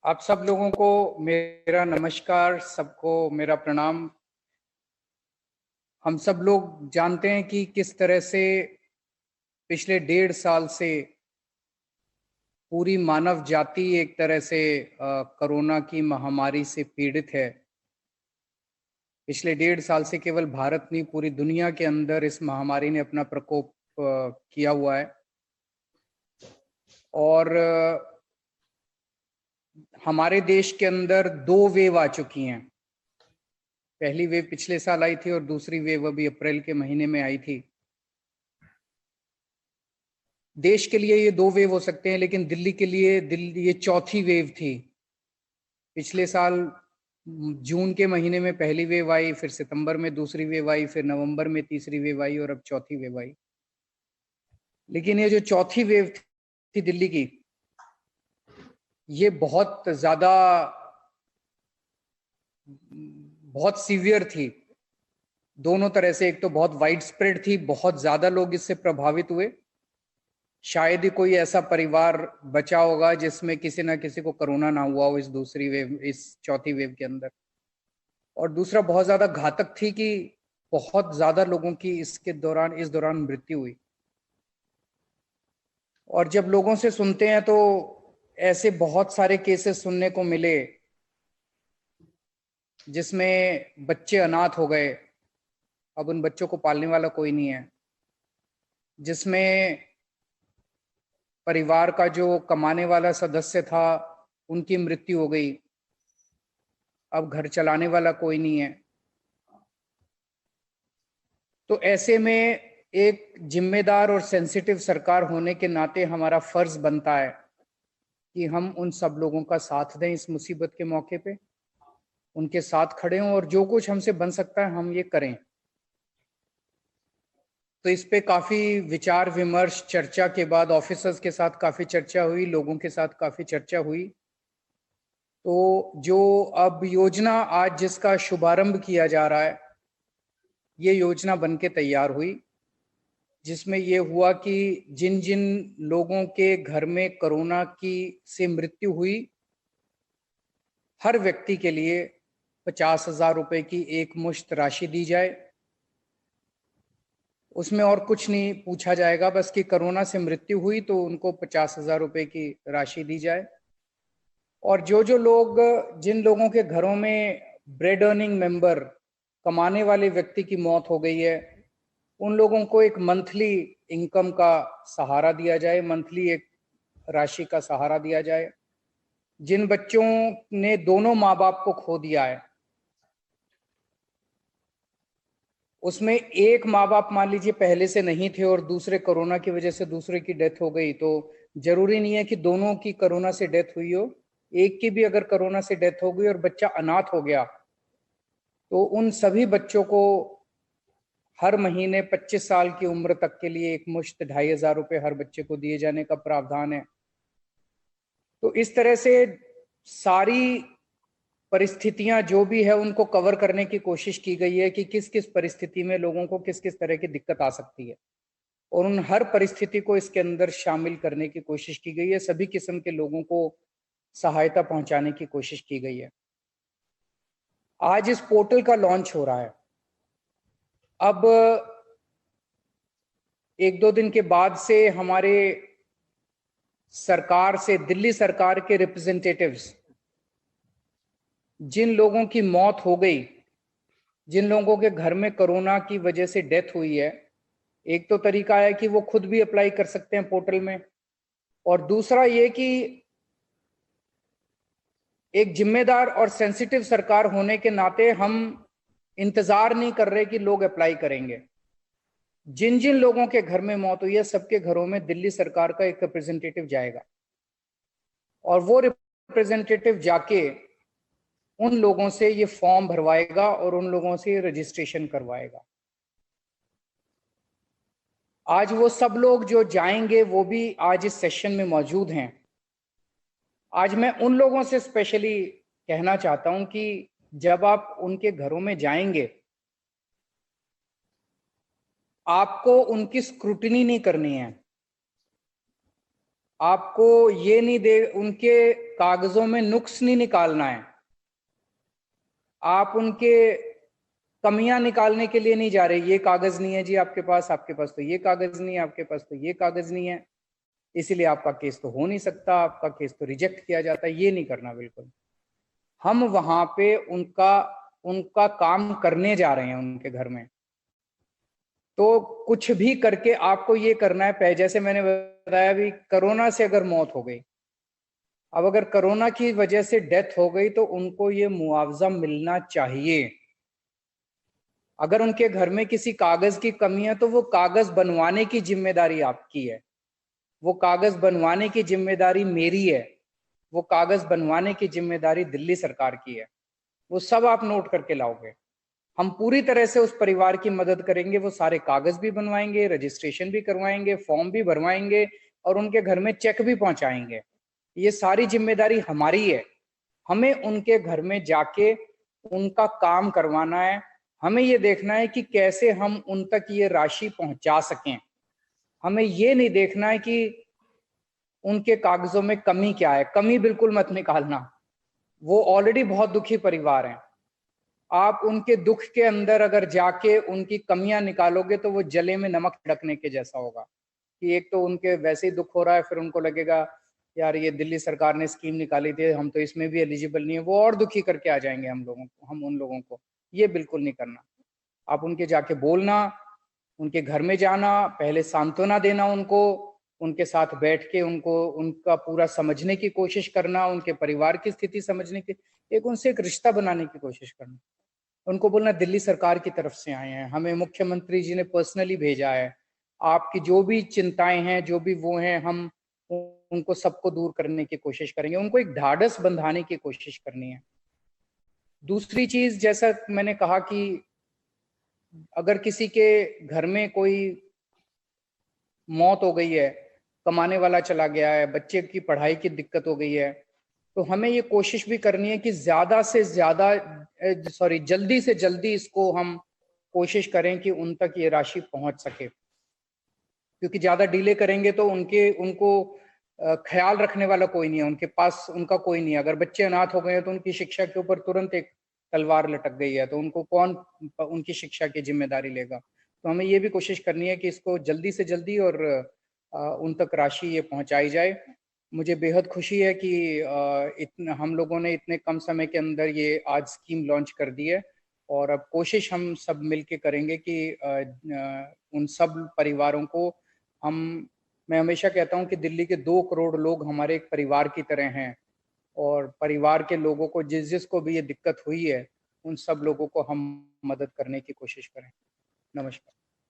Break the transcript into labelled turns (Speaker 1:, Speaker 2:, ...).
Speaker 1: आप सब लोगों को मेरा नमस्कार, सबको मेरा प्रणाम। हम सब लोग जानते हैं कि किस तरह से पिछले 1.5 साल से पूरी मानव जाति एक तरह से कोरोना की महामारी से पीड़ित है। पिछले 1.5 साल से केवल भारत नहीं, पूरी दुनिया के अंदर इस महामारी ने अपना प्रकोप किया हुआ है। और हमारे देश के अंदर 2 वेव आ चुकी हैं। पहली वेव पिछले साल आई थी और दूसरी वेव अभी अप्रैल के महीने में आई थी। देश के लिए ये 2 वेव हो सकते हैं, लेकिन दिल्ली के लिए ये चौथी वेव थी। पिछले साल जून के महीने में पहली वेव आई, फिर सितंबर में दूसरी वेव आई, फिर नवंबर में तीसरी वेव आई और अब चौथी वेव आई। लेकिन ये जो चौथी वेव थी दिल्ली की, ये बहुत ज्यादा बहुत सीवियर थी दोनों तरह से। एक तो बहुत वाइड स्प्रेड थी, बहुत ज्यादा लोग इससे प्रभावित हुए। शायद ही कोई ऐसा परिवार बचा होगा जिसमें किसी ना किसी को कोरोना ना हुआ हो इस चौथी वेव के अंदर। और दूसरा बहुत ज्यादा घातक थी कि बहुत ज्यादा लोगों की इस दौरान मृत्यु हुई। और जब लोगों से सुनते हैं तो ऐसे बहुत सारे केसेस सुनने को मिले जिसमें बच्चे अनाथ हो गए, अब उन बच्चों को पालने वाला कोई नहीं है। जिसमें परिवार का जो कमाने वाला सदस्य था उनकी मृत्यु हो गई, अब घर चलाने वाला कोई नहीं है। तो ऐसे में एक जिम्मेदार और सेंसिटिव सरकार होने के नाते हमारा फर्ज बनता है कि हम उन सब लोगों का साथ दें इस मुसीबत के मौके पे, उनके साथ खड़े हों और जो कुछ हमसे बन सकता है हम ये करें। तो इस पे काफी विचार विमर्श चर्चा के बाद ऑफिसर्स के साथ काफी चर्चा हुई, लोगों के साथ काफी चर्चा हुई। तो जो अब योजना आज जिसका शुभारंभ किया जा रहा है, ये योजना बनके तैयार हुई, जिसमें ये हुआ कि जिन जिन लोगों के घर में कोरोना की से मृत्यु हुई, हर व्यक्ति के लिए 50,000 रुपए की एक मुश्त राशि दी जाए। उसमें और कुछ नहीं पूछा जाएगा, बस कि कोरोना से मृत्यु हुई तो उनको 50,000 रुपए की राशि दी जाए। और जो लोग, जिन लोगों के घरों में ब्रेड अर्निंग मेंबर, कमाने वाले व्यक्ति की मौत हो गई है, उन लोगों को एक मंथली इनकम का सहारा दिया जाए, मंथली एक राशि का सहारा दिया जाए। जिन बच्चों ने दोनों माँ बाप को खो दिया है, उसमें एक माँ बाप मान लीजिए पहले से नहीं थे और दूसरे कोरोना की वजह से दूसरे की डेथ हो गई, तो जरूरी नहीं है कि दोनों की कोरोना से डेथ हुई हो। एक की भी अगर कोरोना से डेथ हो गई और बच्चा अनाथ हो गया, तो उन सभी बच्चों को हर महीने 25 साल की उम्र तक के लिए एक मुश्त 2,500 रुपए हर बच्चे को दिए जाने का प्रावधान है। तो इस तरह से सारी परिस्थितियां जो भी है उनको कवर करने की कोशिश की गई है कि किस किस परिस्थिति में लोगों को किस किस तरह की दिक्कत आ सकती है, और उन हर परिस्थिति को इसके अंदर शामिल करने की कोशिश की गई है। सभी किस्म के लोगों को सहायता पहुंचाने की कोशिश की गई है। आज इस पोर्टल का लॉन्च हो रहा है। अब 1-2 दिन के बाद से हमारे सरकार से, दिल्ली सरकार के रिप्रेजेंटेटिव्स, जिन लोगों की मौत हो गई, जिन लोगों के घर में कोरोना की वजह से डेथ हुई है, एक तो तरीका है कि वो खुद भी अप्लाई कर सकते हैं पोर्टल में, और दूसरा ये कि एक जिम्मेदार और सेंसिटिव सरकार होने के नाते हम इंतजार नहीं कर रहे कि लोग अप्लाई करेंगे। जिन जिन लोगों के घर में मौत हुई है, सबके घरों में दिल्ली सरकार का एक रिप्रेजेंटेटिव जाएगा और वो रिप्रेजेंटेटिव जाके उन लोगों से ये फॉर्म भरवाएगा और उन लोगों से ये रजिस्ट्रेशन करवाएगा। आज वो सब लोग जो जाएंगे वो भी आज इस सेशन में मौजूद हैं। आज मैं उन लोगों से स्पेशली कहना चाहता हूं कि जब आप उनके घरों में जाएंगे, आपको उनकी स्क्रूटिनी नहीं करनी है। आपको ये नहीं दे, उनके कागजों में नुक्स नहीं निकालना है, आप उनके कमियां निकालने के लिए नहीं जा रहे। ये कागज नहीं है जी आपके पास तो ये कागज नहीं है, आपके पास तो ये कागज नहीं है, इसीलिए आपका केस तो हो नहीं सकता, आपका केस तो रिजेक्ट किया जाता है। ये नहीं करना बिल्कुल। हम वहां पे उनका उनका काम करने जा रहे हैं उनके घर में, तो कुछ भी करके आपको ये करना है। जैसे मैंने बताया भी, कोरोना से अगर मौत हो गई, अब अगर कोरोना की वजह से डेथ हो गई तो उनको ये मुआवजा मिलना चाहिए। अगर उनके घर में किसी कागज की कमी है तो वो कागज बनवाने की जिम्मेदारी आपकी है, वो कागज बनवाने की जिम्मेदारी मेरी है, वो कागज बनवाने की जिम्मेदारी दिल्ली सरकार की है। वो सब आप नोट करके लाओगे। हम पूरी तरह से उस परिवार की मदद करेंगे, वो सारे कागज भी बनवाएंगे, रजिस्ट्रेशन भी करवाएंगे, फॉर्म भी भरवाएंगे और उनके घर में चेक भी पहुंचाएंगे। ये सारी जिम्मेदारी हमारी है। हमें उनके घर में जाके उनका काम करवाना है। हमें ये देखना है कि कैसे हम उन तक ये राशि पहुंचा सकें। हमें ये नहीं देखना है कि उनके कागजों में कमी क्या है। कमी बिल्कुल मत निकालना, वो ऑलरेडी बहुत दुखी परिवार हैं। आप उनके दुख के अंदर अगर जाके उनकी कमियां निकालोगे तो वो जले में नमक छिड़कने के जैसा होगा कि एक तो उनके वैसे ही दुख हो रहा है, फिर उनको लगेगा यार ये दिल्ली सरकार ने स्कीम निकाली थी, हम तो इसमें भी एलिजिबल नहीं है, वो और दुखी करके आ जाएंगे हम उन लोगों को। ये बिल्कुल नहीं करना। आप उनके जाके बोलना, उनके घर में जाना, पहले सांत्वना देना उनको, उनके साथ बैठ के उनको उनका पूरा समझने की कोशिश करना, उनके परिवार की स्थिति समझने की, एक उनसे एक रिश्ता बनाने की कोशिश करना। उनको बोलना दिल्ली सरकार की तरफ से आए हैं, हमें मुख्यमंत्री जी ने पर्सनली भेजा है, आपकी जो भी चिंताएं हैं, जो भी वो हैं, हम उनको सबको दूर करने की कोशिश करेंगे। उनको एक ढाढ़स बंधाने की कोशिश करनी है। दूसरी चीज, जैसा मैंने कहा कि अगर किसी के घर में कोई मौत हो गई है, कमाने वाला चला गया है, बच्चे की पढ़ाई की दिक्कत हो गई है, तो हमें ये कोशिश भी करनी है कि ज्यादा से ज्यादा जल्दी से जल्दी इसको हम कोशिश करें कि उन तक ये राशि पहुंच सके। क्योंकि ज्यादा डिले करेंगे तो उनको ख्याल रखने वाला कोई नहीं है, उनके पास उनका कोई नहीं है। अगर बच्चे अनाथ हो गए हैं तो उनकी शिक्षा के ऊपर तुरंत एक तलवार लटक गई है, तो उनको कौन उनकी शिक्षा की जिम्मेदारी लेगा। तो हमें ये भी कोशिश करनी है कि इसको जल्दी से जल्दी और उन तक राशि ये पहुंचाई जाए। मुझे बेहद खुशी है कि हम लोगों ने इतने कम समय के अंदर ये आज स्कीम लॉन्च कर दी है, और अब कोशिश हम सब मिलके करेंगे कि उन सब परिवारों को हम, मैं हमेशा कहता हूं कि दिल्ली के 2 करोड़ लोग हमारे एक परिवार की तरह हैं, और परिवार के लोगों को जिस जिसको भी ये दिक्कत हुई है, उन सब लोगों को हम मदद करने की कोशिश करें। नमस्कार।